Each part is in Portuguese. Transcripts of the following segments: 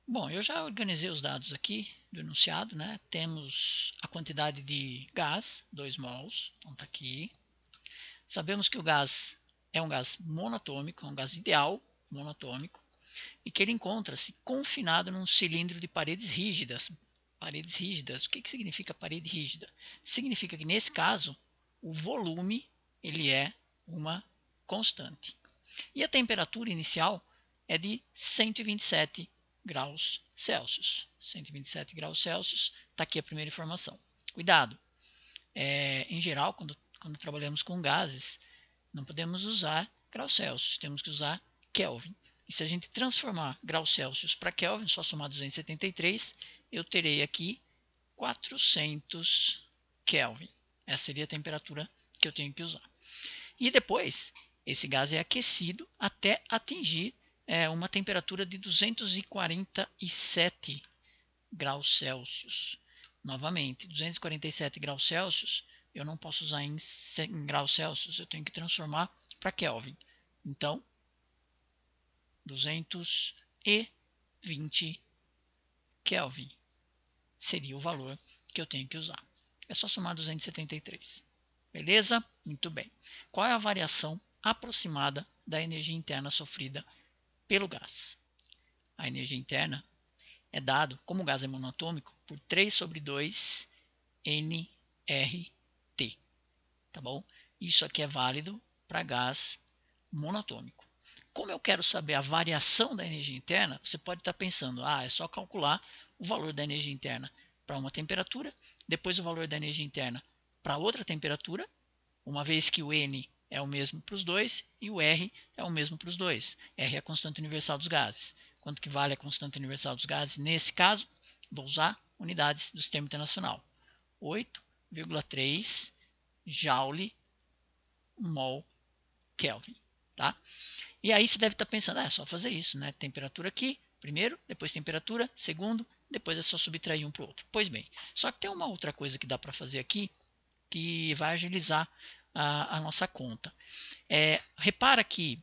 Bom, eu já organizei os dados aqui do enunciado, né? Temos a quantidade de gás, 2 mols, então está aqui. Sabemos que o gás é um gás monatômico, é um gás ideal monatômico, e que ele encontra-se confinado num cilindro de paredes rígidas. Paredes rígidas, o que significa parede rígida? Significa que nesse caso, o volume ele é uma constante. E a temperatura inicial é de 127 graus Celsius. 127 graus Celsius, está aqui a primeira informação. Cuidado, em geral, quando trabalhamos com gases, não podemos usar graus Celsius, temos que usar Kelvin. E se a gente transformar graus Celsius para Kelvin, só somar 273, eu terei aqui 400 Kelvin. Essa seria a temperatura que eu tenho que usar. E depois, esse gás é aquecido até atingir uma temperatura de 247 graus Celsius. Novamente, 247 graus Celsius eu não posso usar em graus Celsius, eu tenho que transformar para Kelvin. Então, 220 Kelvin seria o valor que eu tenho que usar. É só somar 273. Beleza? Muito bem. Qual é a variação aproximada da energia interna sofrida pelo gás? A energia interna é dado, como o gás é monatômico, por 3 sobre 2 nRT. Tá bom? Isso aqui é válido para gás monatômico. Como eu quero saber a variação da energia interna, você pode estar pensando, é só calcular o valor da energia interna para uma temperatura, depois o valor da energia interna para outra temperatura, uma vez que o N é o mesmo para os dois e o R é o mesmo para os dois. R é a constante universal dos gases. Quanto que vale a constante universal dos gases? Nesse caso, vou usar unidades do Sistema Internacional. 8,3 Joule mol Kelvin. Tá? E aí você deve estar pensando, é só fazer isso, né? Temperatura aqui, primeiro, depois temperatura, segundo, depois é só subtrair um para o outro. Pois bem, só que tem uma outra coisa que dá para fazer aqui que vai agilizar a nossa conta. Repara que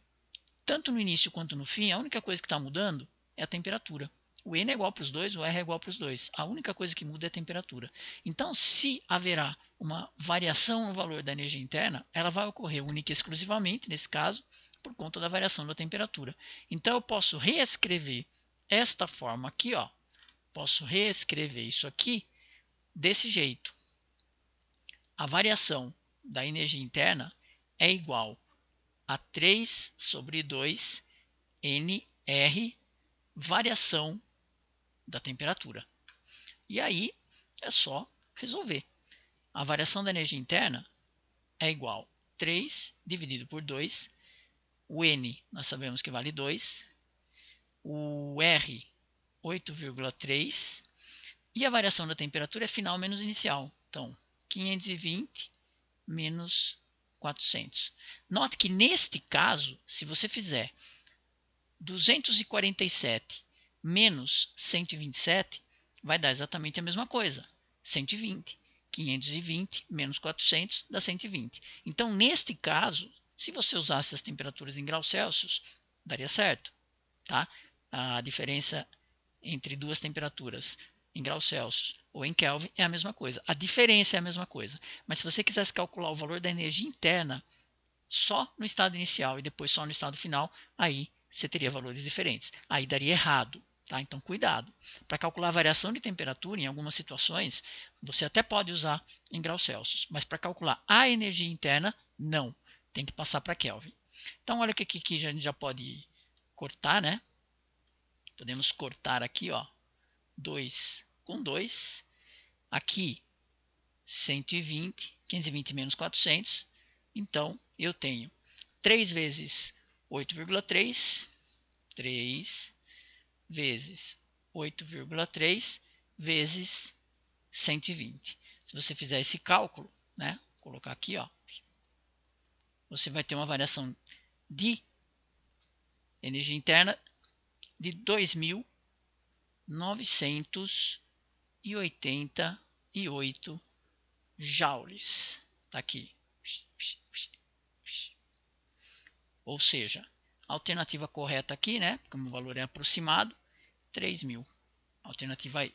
tanto no início quanto no fim, a única coisa que está mudando é a temperatura. O N é igual para os dois, o R é igual para os dois. A única coisa que muda é a temperatura. Então, se haverá uma variação no valor da energia interna, ela vai ocorrer única e exclusivamente, nesse caso, por conta da variação da temperatura. Então, eu posso reescrever esta forma aqui, ó. Posso reescrever isso aqui desse jeito. A variação da energia interna é igual a 3 sobre 2 nR variação da temperatura. E aí é só resolver. A variação da energia interna é igual a 3 dividido por 2. O N nós sabemos que vale 2. O R 8,3. E a variação da temperatura é final menos inicial. Então, 520 menos 400. Note que neste caso, se você fizer 247 menos 127, vai dar exatamente a mesma coisa, 120. 520 menos 400 dá 120. Então, neste caso, se você usasse as temperaturas em graus Celsius, daria certo. Tá? A diferença entre duas temperaturas em graus Celsius ou em Kelvin é a mesma coisa. A diferença é a mesma coisa. Mas se você quisesse calcular o valor da energia interna só no estado inicial e depois só no estado final, aí você teria valores diferentes. Aí daria errado. Tá? Então, cuidado. Para calcular a variação de temperatura, em algumas situações, você até pode usar em graus Celsius, mas para calcular a energia interna, não. Tem que passar para Kelvin. Então, olha que aqui a gente já pode cortar, né? Podemos cortar aqui, ó, 2 com 2. Aqui, 120, 520 menos 400. Então, eu tenho 3 vezes 8,3, 3 vezes 8,3 vezes 120. Se você fizer esse cálculo, né, vou colocar aqui, ó, você vai ter uma variação de energia interna de 2.988 joules. Está aqui. Ou seja, a alternativa correta aqui, né, como o valor é aproximado, 3.000. Alternativa E.